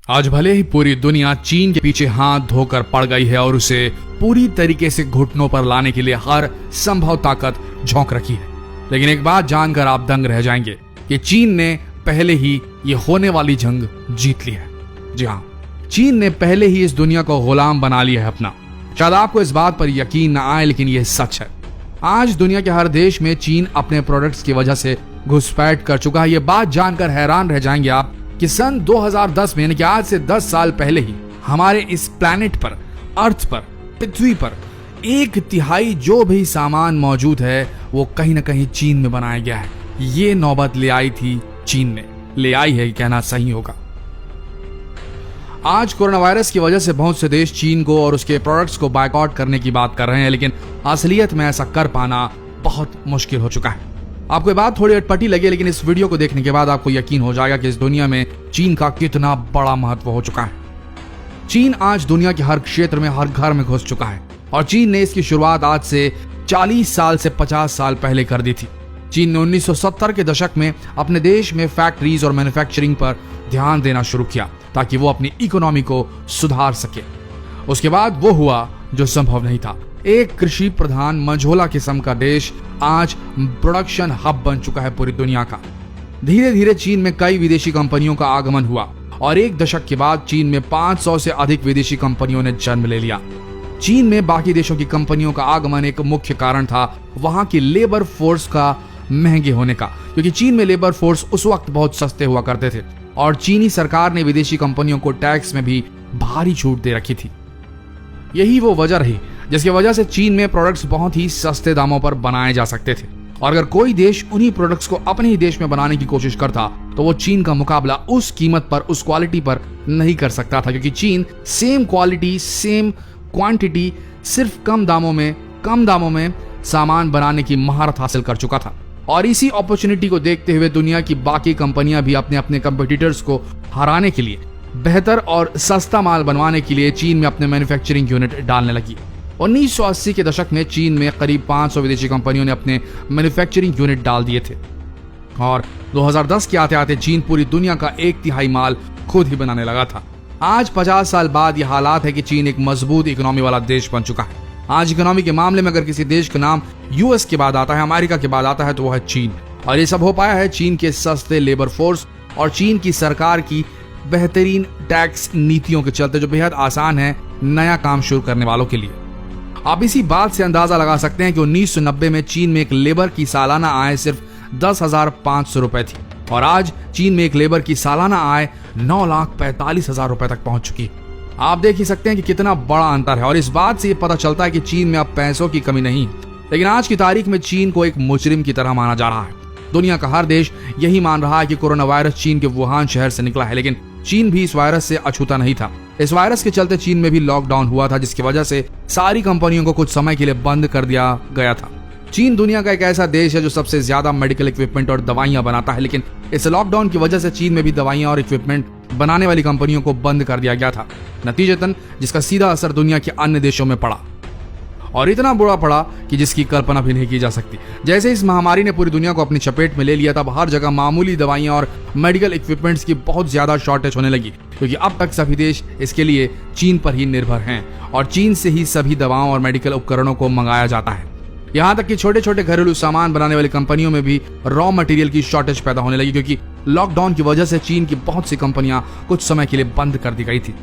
आज भले ही पूरी दुनिया चीन के पीछे हाथ धोकर पड़ गई है और उसे पूरी तरीके से घुटनों पर लाने के लिए हर संभव ताकत झोंक रखी है, लेकिन एक बात जानकर आप दंग रह जाएंगे कि चीन ने पहले ही ये होने वाली जंग जीत ली है। जी हाँ, चीन ने पहले ही इस दुनिया को गुलाम बना लिया है अपना। शायद आपको इस बात पर यकीन न आए, लेकिन यह सच है। आज दुनिया के हर देश में चीन अपने प्रोडक्ट्स की वजह से घुसपैठ कर चुका है। ये बात जानकर हैरान रह जाएंगे आप कि सन 2010 में, यानी कि आज से 10 साल पहले ही, हमारे इस प्लैनेट पर, अर्थ पर, पृथ्वी पर 1/3 जो भी सामान मौजूद है वो कहीं ना कहीं चीन में बनाया गया है। ये नौबत ले आई थी चीन ने, ले आई है कहना सही होगा। आज कोरोना वायरस की वजह से बहुत से देश चीन को और उसके प्रोडक्ट्स को बायकॉट करने की बात कर रहे हैं, लेकिन असलियत में ऐसा कर पाना बहुत मुश्किल हो चुका है। आपको ये बात थोड़ी अटपटी लगे, लेकिन इस वीडियो को देखने के बाद आपको यकीन हो जाएगा कि इस दुनिया में चीन का कितना बड़ा महत्व हो चुका है। चीन आज दुनिया के हर क्षेत्र में, हर घर में घुस चुका है और चीन ने इसकी शुरुआत आज से 40 साल से 50 साल पहले कर दी थी। चीन ने 1970 के दशक में अपने देश में फैक्ट्रीज और मैन्युफैक्चरिंग पर ध्यान देना शुरू किया ताकि वो अपनी इकोनॉमी को सुधार सके। उसके बाद वो हुआ जो संभव नहीं था। एक कृषि प्रधान मंझोला किस्म का देश आज प्रोडक्शन हब बन चुका है पूरी दुनिया का। धीरे धीरे चीन में कई विदेशी कंपनियों का आगमन हुआ और एक दशक के बाद चीन में 500 से अधिक विदेशी कंपनियों ने जन्म ले लिया। चीन में बाकी देशों की कंपनियों का आगमन एक मुख्य कारण था वहां की लेबर फोर्स का महंगे होने का, क्योंकि चीन में लेबर फोर्स उस वक्त बहुत सस्ते हुआ करते थे और चीनी सरकार ने विदेशी कंपनियों को टैक्स में भी भारी छूट दे रखी थी। यही वो वजह रही जिसकी वजह से चीन में प्रोडक्ट्स बहुत ही सस्ते दामों पर बनाए जा सकते थे और अगर कोई देश उन्हीं प्रोडक्ट्स को अपने ही देश में बनाने की कोशिश करता तो वो चीन का मुकाबला उस कीमत पर, उस क्वालिटी पर नहीं कर सकता था, क्योंकि चीन सेम क्वालिटी, सेम क्वांटिटी, सिर्फ कम दामों में सामान बनाने की महारत हासिल कर चुका था। और इसी अपॉर्चुनिटी को देखते हुए दुनिया की बाकी कंपनियां भी अपने अपने कंपटीटर्स को हराने के लिए, बेहतर और सस्ता माल बनवाने के लिए चीन में अपने मैन्युफैक्चरिंग यूनिट डालने लगी। 1980 के दशक में चीन में करीब 500 विदेशी कंपनियों ने अपने मैन्युफैक्चरिंग यूनिट डाल दिए थे और 2010 के आते आते चीन पूरी दुनिया का 1/3 माल खुद ही बनाने लगा था। आज 50 साल बाद यह हालात है कि चीन एक मजबूत इकोनॉमी वाला देश बन चुका है। आज इकोनॉमी के मामले में अगर किसी देश का नाम यूएस के बाद आता है, अमेरिका के बाद आता है, तो वह है चीन। और ये सब हो पाया है चीन के सस्ते लेबर फोर्स और चीन की सरकार की बेहतरीन टैक्स नीतियों के चलते, जो बेहद आसान है नया काम शुरू करने वालों के लिए। आप इसी बात से अंदाजा लगा सकते हैं कि 1990 में चीन में एक लेबर की सालाना आय सिर्फ 10,500 रुपए थी और आज चीन में एक लेबर की सालाना आय 9,45,000 रुपए तक पहुंच चुकी है। आप देख ही सकते हैं कि कितना बड़ा अंतर है और इस बात से ये पता चलता है कि चीन में अब पैसों की कमी नहीं, लेकिन आज की तारीख में चीन को एक मुजरिम की तरह माना जा रहा है। दुनिया का हर देश यही मान रहा है कि कोरोना वायरस चीन के वुहान शहर से निकला है, लेकिन चीन भी इस वायरस से अछूता नहीं था। इस वायरस के चलते चीन में भी लॉकडाउन हुआ था, जिसकी वजह से सारी कंपनियों को कुछ समय के लिए बंद कर दिया गया था। चीन दुनिया का एक ऐसा देश है जो सबसे ज्यादा मेडिकल इक्विपमेंट और दवाइयां बनाता है, लेकिन इस लॉकडाउन की वजह से चीन में भी दवाइयां और इक्विपमेंट बनाने वाली कंपनियों को बंद कर दिया गया था, नतीजतन जिसका सीधा असर दुनिया के अन्य देशों में पड़ा और इतना बुरा पड़ा कि जिसकी कल्पना भी नहीं की जा सकती। जैसे इस महामारी ने पूरी दुनिया को अपनी चपेट में ले लिया, तब हर जगह मामूली दवाइयां और मेडिकल इक्विपमेंट्स की बहुत ज्यादा शॉर्टेज होने लगी, क्योंकि अब तक सभी देश इसके लिए चीन पर ही निर्भर हैं और चीन से ही सभी दवाओं और मेडिकल उपकरणों को मंगाया जाता है। यहाँ तक कि छोटे छोटे घरेलू सामान बनाने वाली कंपनियों में भी रॉ मटेरियल की शॉर्टेज पैदा होने लगी, क्योंकि लॉकडाउन की वजह से चीन की बहुत सी कंपनियां कुछ समय के लिए बंद कर दी गई थी।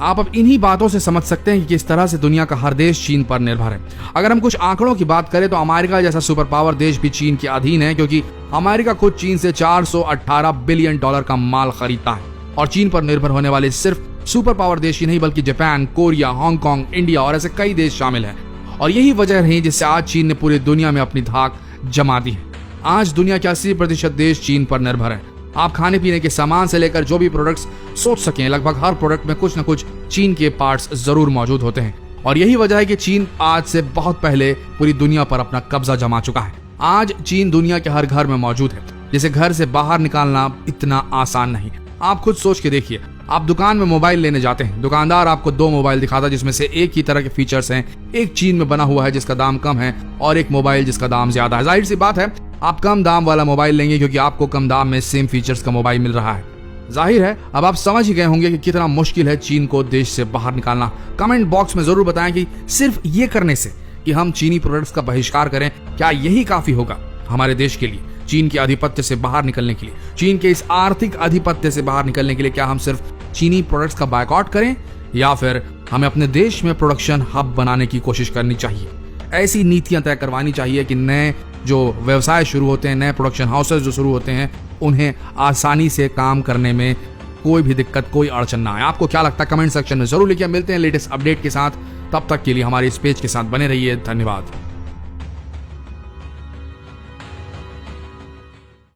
आप अब इन्हीं बातों से समझ सकते हैं कि किस तरह से दुनिया का हर देश चीन पर निर्भर है। अगर हम कुछ आंकड़ों की बात करें तो अमेरिका जैसा सुपर पावर देश भी चीन के अधीन है, क्योंकि अमेरिका खुद चीन से $418 बिलियन का माल खरीदता है और चीन पर निर्भर होने वाले सिर्फ सुपर पावर देश ही नहीं बल्कि जापान, कोरिया, हांगकांग, इंडिया और ऐसे कई देश शामिल हैं। और यही वजह रही जिससे आज चीन ने पूरी दुनिया में अपनी धाक जमा दी है। आज दुनिया के 80% देश चीन पर निर्भर है। आप खाने पीने के सामान से लेकर जो भी प्रोडक्ट्स सोच सकें, लगभग हर प्रोडक्ट में कुछ न कुछ चीन के पार्ट्स जरूर मौजूद होते हैं और यही वजह है कि चीन आज से बहुत पहले पूरी दुनिया पर अपना कब्जा जमा चुका है। आज चीन दुनिया के हर घर में मौजूद है, जिसे घर से बाहर निकालना इतना आसान नहीं। आप खुद सोच के देखिए, आप दुकान में मोबाइल लेने जाते हैं, दुकानदार आपको 2 मोबाइल दिखाता है जिसमें से एक ही तरह के फीचर्स हैं, एक चीन में बना हुआ है जिसका दाम कम है और एक मोबाइल जिसका दाम ज्यादा है। जाहिर सी बात है आप कम दाम वाला मोबाइल लेंगे क्योंकि आपको कम दाम में सेम फीचर्स का मोबाइल मिल रहा है। जाहिर है अब आप समझ ही गए होंगे कि कितना मुश्किल है चीन को देश से बाहर निकालना। कमेंट बॉक्स में जरूर बताएं कि सिर्फ ये करने से कि हम चीनी प्रोडक्ट्स का बहिष्कार करें, क्या यही काफी होगा हमारे देश के लिए चीन के आधिपत्य से बाहर निकलने के लिए, चीन के इस आर्थिक आधिपत्य से बाहर निकलने के लिए? क्या हम सिर्फ चीनी प्रोडक्ट्स का बायकॉट करें या फिर हमें अपने देश में प्रोडक्शन हब बनाने की कोशिश करनी चाहिए? ऐसी नीतियां तय करवानी चाहिए कि नए जो व्यवसाय शुरू होते हैं, नए प्रोडक्शन हाउसेस जो शुरू होते हैं, उन्हें आसानी से काम करने में कोई भी दिक्कत, कोई अड़चन ना आए। आपको क्या लगता है कमेंट सेक्शन में जरूर लिखिए। मिलते हैं लेटेस्ट अपडेट के साथ, तब तक के लिए हमारे इस पेज के साथ बने रहिए। धन्यवाद।